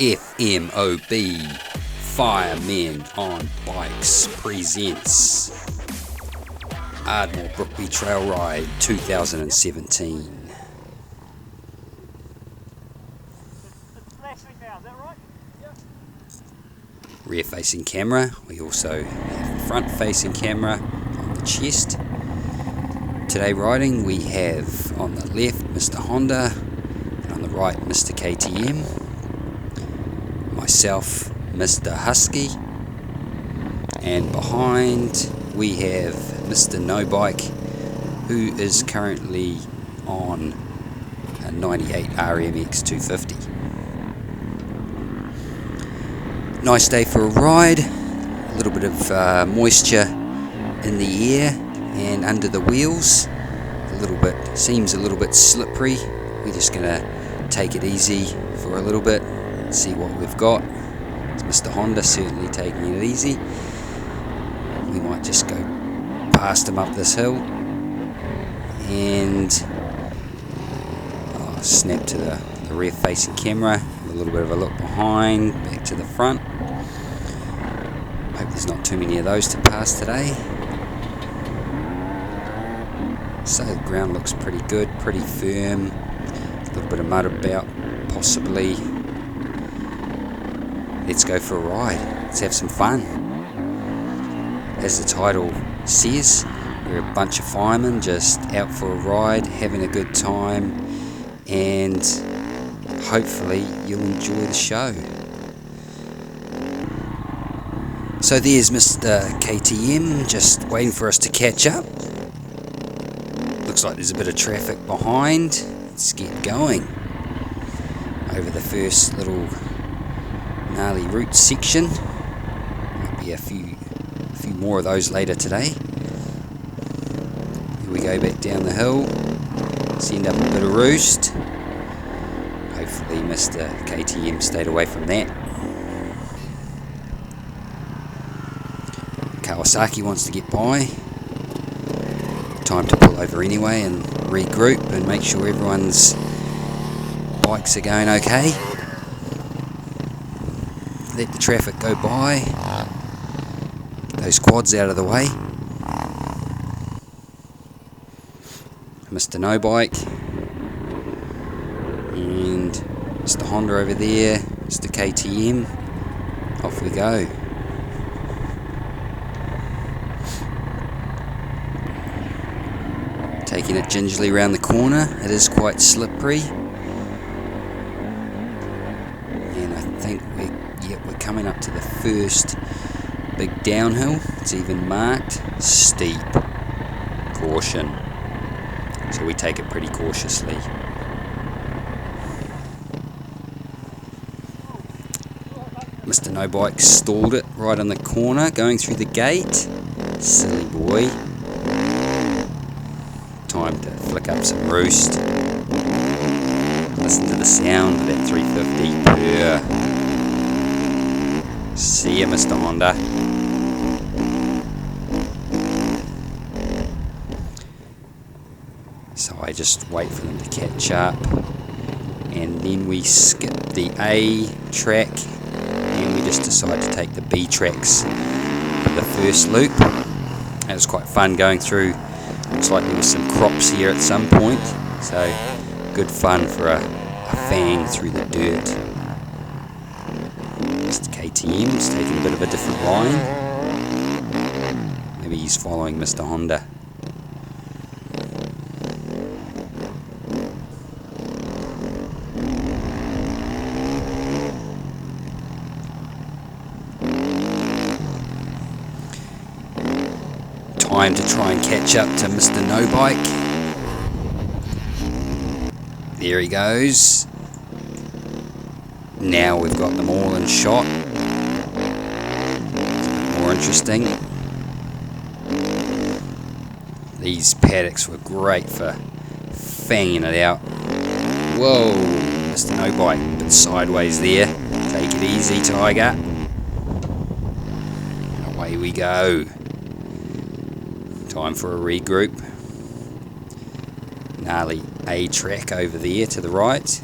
FMOB Firemen on Bikes presents Ardmore Brookby Trail Ride 2017. Rear facing camera, we also have front facing camera on the chest. Today riding we have on the left Mr. Honda and on the right Mr. KTM. Myself, Mr. Husky, and behind we have Mr. No Bike, who is currently on a 98 RMX 250. Nice day for a ride, a little bit of moisture in the air and under the wheels, seems a little bit slippery. We're just going to take it easy for a little bit, see what we've got. It's Mr. Honda certainly taking it easy. We might just go past him up this hill and snap to the rear facing camera, a little bit of a look behind, back to the front. Hope there's not too many of those to pass today. So the ground looks pretty good, pretty firm, a little bit of mud about possibly. Let's go for a ride, let's have some fun. As the title says, we're a bunch of firemen just out for a ride, having a good time, and hopefully you'll enjoy the show. So there's Mr. KTM just waiting for us to catch up. Looks like there's a bit of traffic behind. Let's get going over the first little gnarly route section. Might be a few more of those later today. Here we go back down the hill, send up a bit of roost. Hopefully Mr. KTM stayed away from that. Kawasaki wants to get by. Time to pull over anyway and regroup and make sure everyone's bikes are going okay. Let the traffic go by. Get those quads out of the way. Mr. No Bike and Mr. Honda over there, Mr. KTM. Off we go. Taking it gingerly around the corner. It is quite slippery. And I think we're coming up to the first big downhill. It's even marked steep. Caution. So we take it pretty cautiously. Mr. No Bike stalled it right on the corner, going through the gate. Silly boy. Time to flick up some roost. Listen to the sound of that 350 purr. See ya, Mr. Honda. So I just wait for them to catch up, and then we skip the A track and we just decide to take the B tracks for the first loop. It was quite fun going through. Looks like there was some crops here at some point, so good fun for a fang through the dirt. Mr. KTM's taking a bit of a different line. Maybe he's following Mr. Honda. Time to try and catch up to Mr. No Bike. There he goes. Now we've got them all in shot. More interesting. These paddocks were great for fanging it out. Whoa, Mr. No Bike, a bit sideways there. Take it easy, Tiger. Away we go. Time for a regroup. Gnarly A track over there to the right.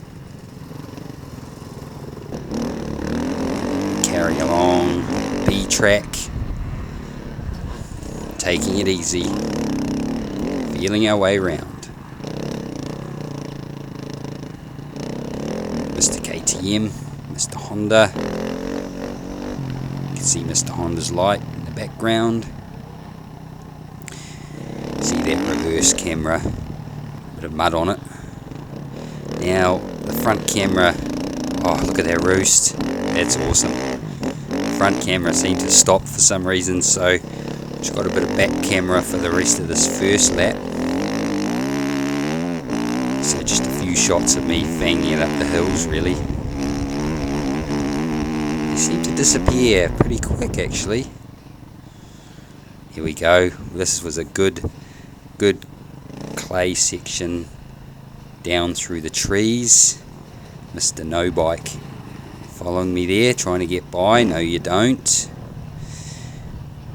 carry along, B track, taking it easy, feeling our way around. Mr. KTM, Mr. Honda. You can see Mr. Honda's light in the background. See that reverse camera, bit of mud on it. Now the front camera, oh look at that roost, that's awesome. The front camera seemed to stop for some reason, so just got a bit of back camera for the rest of this first lap. So just a few shots of me fanging it up the hills really. They seem to disappear pretty quick actually. Here we go, this was a good clay section down through the trees. Mr. No Bike following me there, trying to get by. No you don't.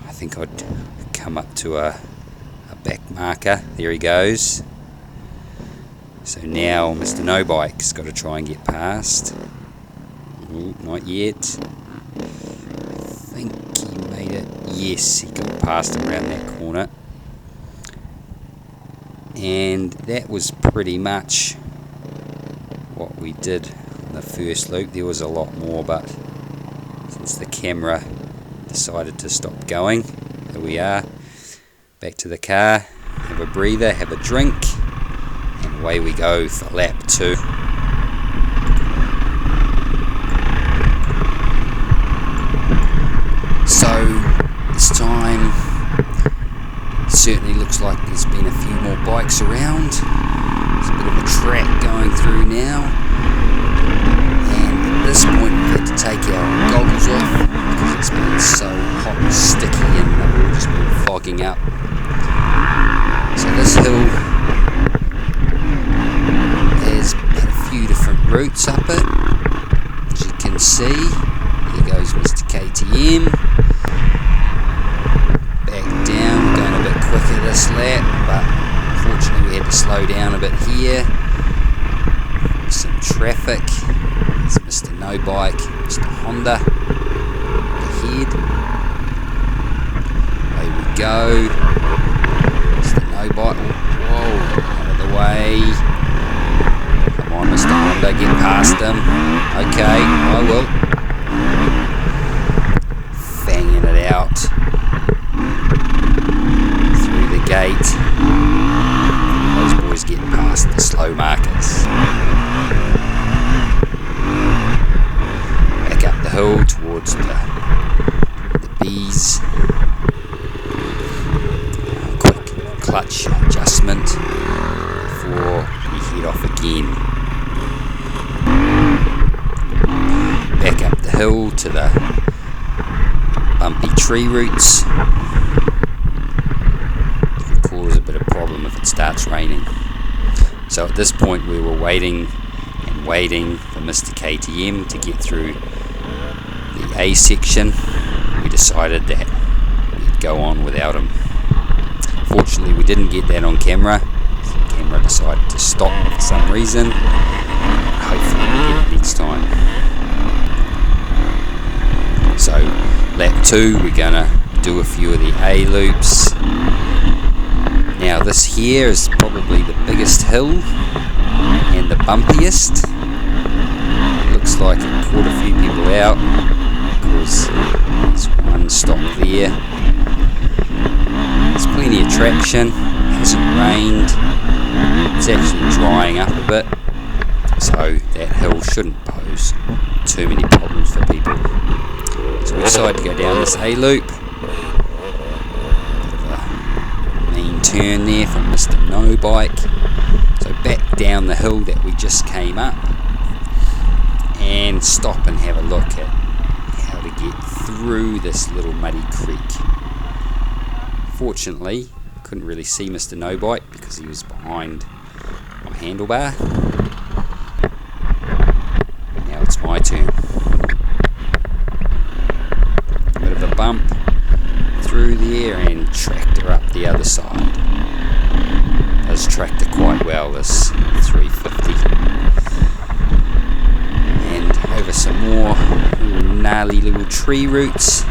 I think I'd come up to a back marker. There he goes. So now Mr. No Bike's got to try and get past. Ooh, not yet. I think he made it. Yes, he got past him around that corner. And that was pretty much what we did on the first loop. There was a lot more, but since the camera decided to stop going, here we are, back to the car, have a breather, have a drink, and away we go for lap 2. So this time certainly looks like there's been a few more bikes around. There's a bit of a track going through now, and at this point we've had to take our goggles off because it's been so hot and sticky and they've all just been fogging up. So this hill has had a few different routes up it, as you can see. Here goes Mr. KTM. Quicker this lap, but unfortunately we had to slow down a bit here. Some traffic. There's Mr. No Bike, Mr. Honda ahead. Away we go. Mr. No Bike. Whoa, out of the way. Come on, Mr. Honda, get past him. Okay, I will. Fanging it out. Gate. Those boys getting past the slow markers. Back up the hill towards the B's. Quick clutch adjustment before we head off again. Back up the hill to the bumpy tree roots. If it starts raining. So at this point we were waiting for Mr. KTM to get through the A section. We decided that we'd go on without him. Fortunately we didn't get that on camera. The camera decided to stop for some reason. Hopefully we get it next time. So lap 2 we're gonna do a few of the A loops. Now this here is probably the biggest hill and the bumpiest. It looks like it caught a few people out because there's one stop there. There's plenty of traction, it hasn't rained, it's actually drying up a bit, so that hill shouldn't pose too many problems for people. So we decided to go down this A loop. Turn there from Mr. No Bike. So back down the hill that we just came up and stop and have a look at how to get through this little muddy creek. Fortunately, couldn't really see Mr. No Bike because he was behind my handlebar. Now it's my turn. Bit of a bump through there and tractor up the other side. Does tractor quite well, this 350. And over some more gnarly little tree roots,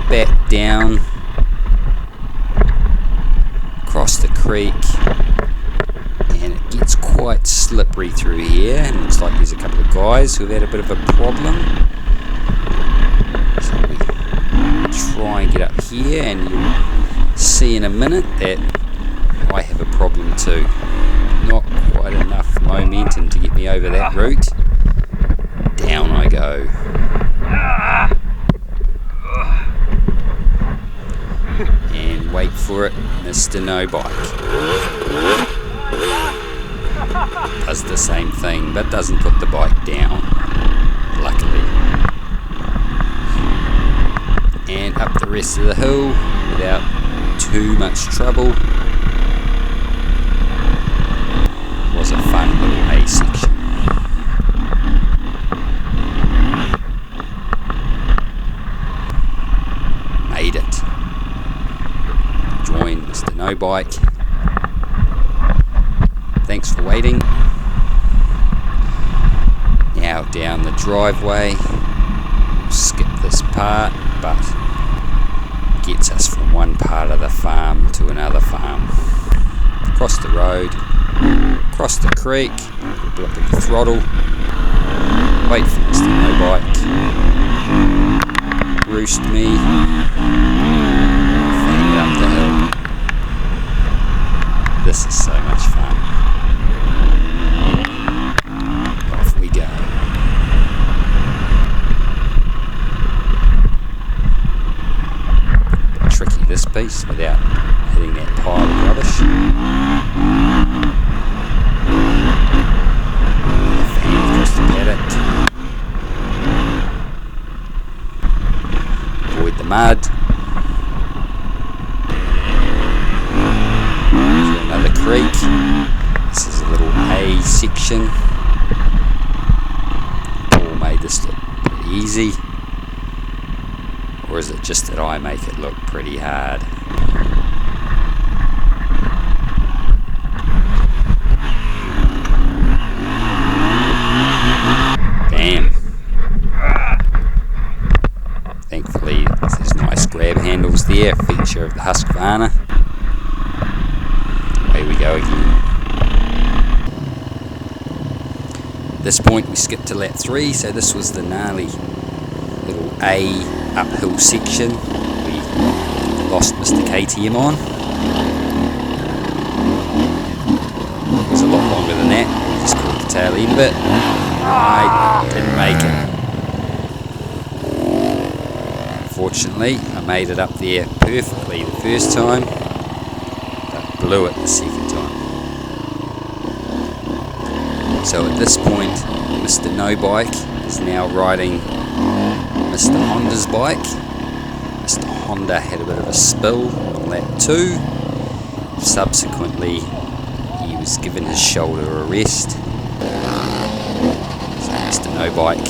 back down, across the creek, and it gets quite slippery through here, and looks like there's a couple of guys who've had a bit of a problem. So we try and get up here, and you'll see in a minute that I have a problem too. Not quite enough momentum to get me over that route. Down I go. And wait for it, Mr. No Bike. Does the same thing, but doesn't put the bike down, luckily. And up the rest of the hill without too much trouble. Was a fun little A section. Made it. Join Mr. No Bike. Thanks for waiting. Now down the driveway. We'll skip this part, but gets us from one part of the farm to another farm. Across the road, across the creek, blip at the throttle, wait for Mr. No Bike, roost me, fang it up the hill. This is so much fun. Off we go. Tricky this piece without hitting that pile of rubbish. Fan across the paddock. Avoid the mud. Through another creek. This is a little A section. Paul made this look pretty easy. Or is it just that I make it look pretty hard? Bam! Thankfully there's nice grab handles there, feature of the Husqvarna. Away we go again. At this point we skipped to lap 3, so this was the gnarly little A uphill section we lost Mr. KTM on. It was a lot longer than that. We just caught the tail end of it. I didn't make it. Unfortunately, I made it up there perfectly the first time, but blew it the second time. So at this point, Mr. No Bike is now riding Mr. Honda's bike. Mr. Honda had a bit of a spill on lap 2. Subsequently, he was given his shoulder a rest. So Mr. No Bike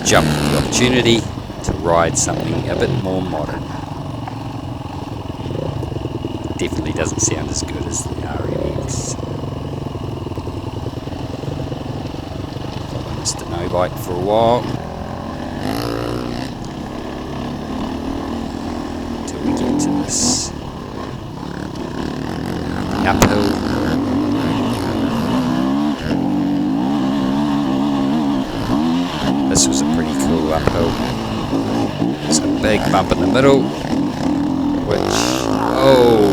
jumped at the opportunity to ride something a bit more modern. Definitely doesn't sound as good as the RMX. Follow Mr. No Bike for a while. This uphill. This was a pretty cool uphill. There's a big bump in the middle, which, oh,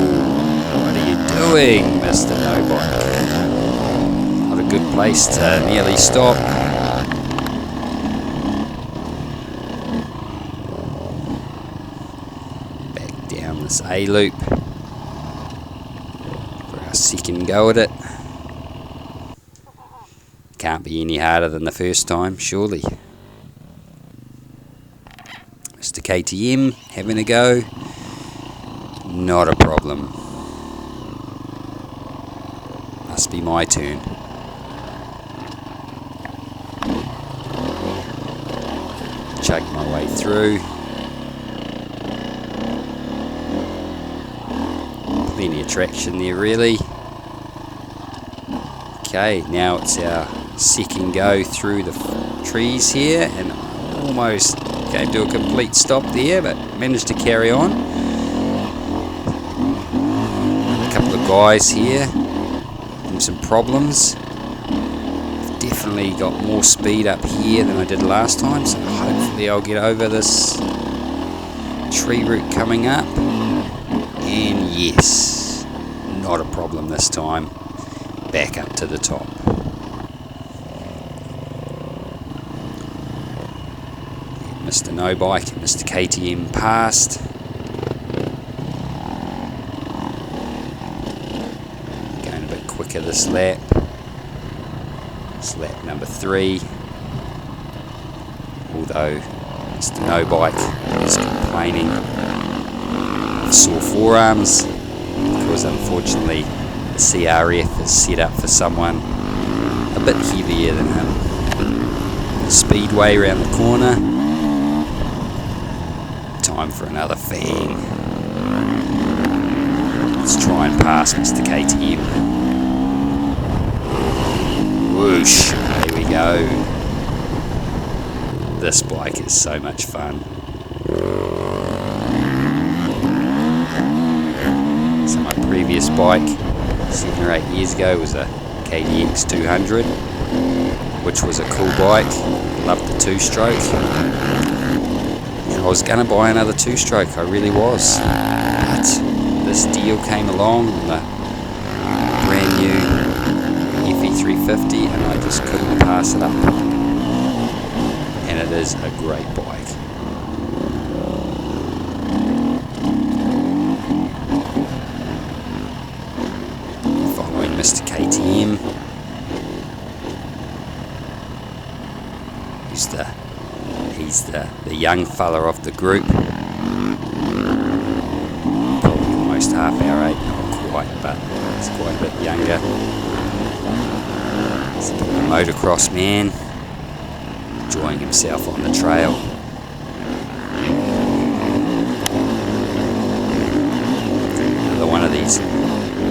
what are you doing, Mr. No Bike? Not a good place to nearly stop. This A loop for our second go at it. Can't be any harder than the first time, surely. Mr. KTM having a go. Not a problem. Must be my turn. Chug my way through. Plenty of traction there, really. Okay, now it's our second go through the trees here, and almost came to a complete stop there, but managed to carry on. A couple of guys here, having some problems. Definitely got more speed up here than I did last time, so hopefully I'll get over this tree root coming up. And yes, not a problem this time. Back up to the top. Mr. No Bike and Mr. KTM passed. Going a bit quicker this lap. It's lap number 3. Although Mr. No Bike is complaining of sore forearms because unfortunately the CRF is set up for someone a bit heavier than him. The speedway around the corner. Time for another fang. Let's try and pass Mr. KTM. Whoosh, there we go. This bike is so much fun. So my previous bike 7 or 8 years ago was a KDX 200, which was a cool bike. Loved the 2-stroke. And I was going to buy another 2-stroke, I really was. But this deal came along, the brand new FE350, and I just couldn't pass it up. And it is a great bike. Following Mr. KTM. He's the young fella of the group. Probably almost half our age, not quite, but he's quite a bit younger. He's a motocross man, enjoying himself on the trail. Another one of these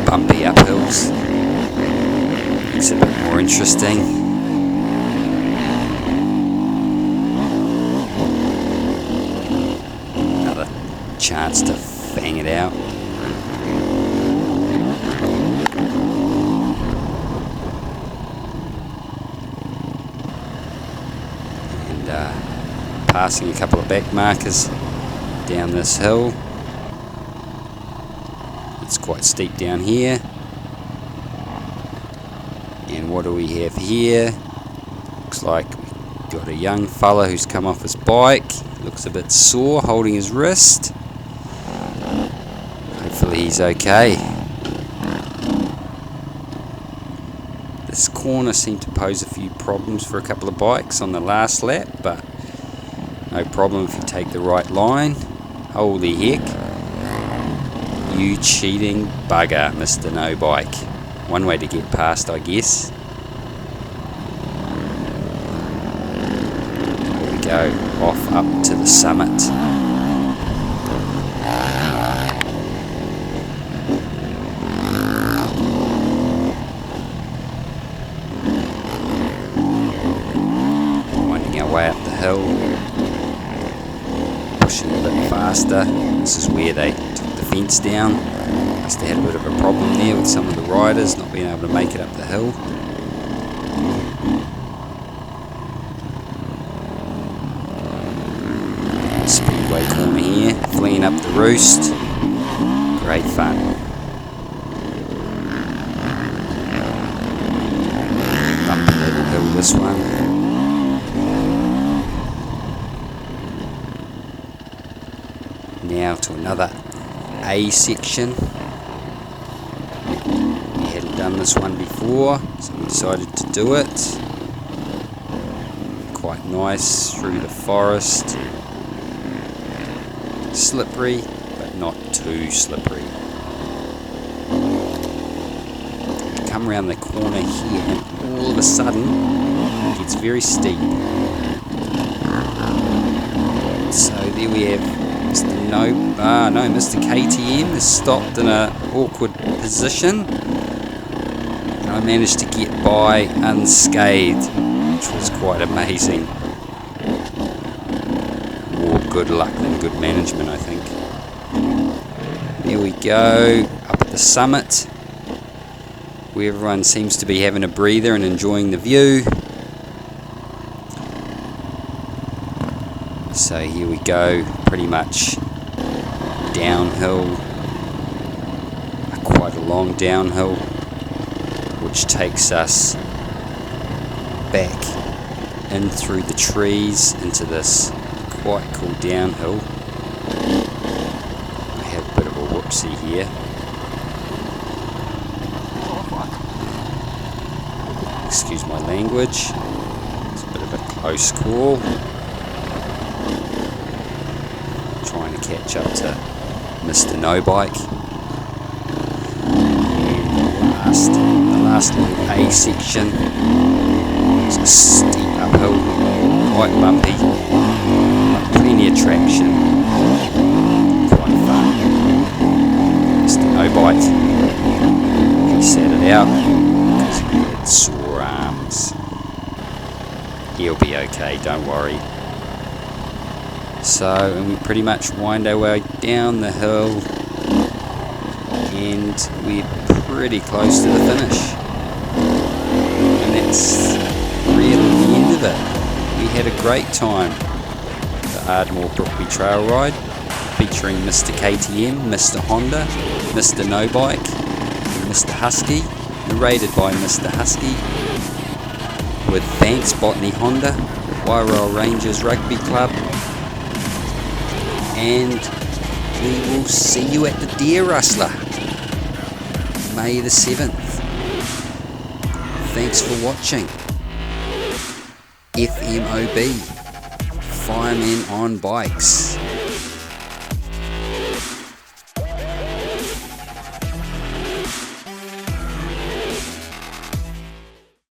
bumpy uphills. Makes it a bit more interesting. Another chance to fang it out. Passing a couple of back markers down this hill. It's quite steep down here. And what do we have here? Looks like we've got a young fella who's come off his bike. Looks a bit sore, holding his wrist. Hopefully he's okay. This corner seemed to pose a few problems for a couple of bikes on the last lap, but no problem if you take the right line. Holy heck. You cheating bugger, Mr. No Bike. One way to get past, I guess. Here we go, off up to the summit. Winding our way up the hill. Pushing a bit faster. This is where they took the fence down. Must have had a bit of a problem there with some of the riders not being able to make it up the hill. Speedway corner here, fleeing up the roost. Great fun. Bumpy little hill this one. Now to another A section. We hadn't done this one before, so we decided to do it. Quite nice through the forest. Slippery, but not too slippery. Come around the corner here, and all of a sudden it gets very steep. So there we have Mr. KTM has stopped in an awkward position, and I managed to get by unscathed, which was quite amazing. good luck than good management, I think. Here we go, up at the summit, where everyone seems to be having a breather and enjoying the view. So here we go, pretty much downhill, quite a long downhill, which takes us back in through the trees into this quite cool downhill. I have a bit of a whoopsie here. Excuse my language. It's a bit of a close call. Trying to catch up to Mr. No Bike. And the last little A section. It's a steep uphill, quite bumpy, but plenty of traction. Quite fun. Mr. No Bite, he sat it out because he had sore arms. He'll be okay, don't worry. So, and we pretty much wind our way down the hill, and we're pretty close to the finish. And that's really the end of it. We had a great time. The Ardmore Brookby Trail Ride, featuring Mr. KTM, Mr. Honda, Mr. No Bike, and Mr. Husky, narrated by Mr. Husky, with thanks Botany Honda, Wairau Rangers Rugby Club, and we will see you at the Deer Rustler, May the 7th. Thanks for watching. FMOB, Firemen on Bikes.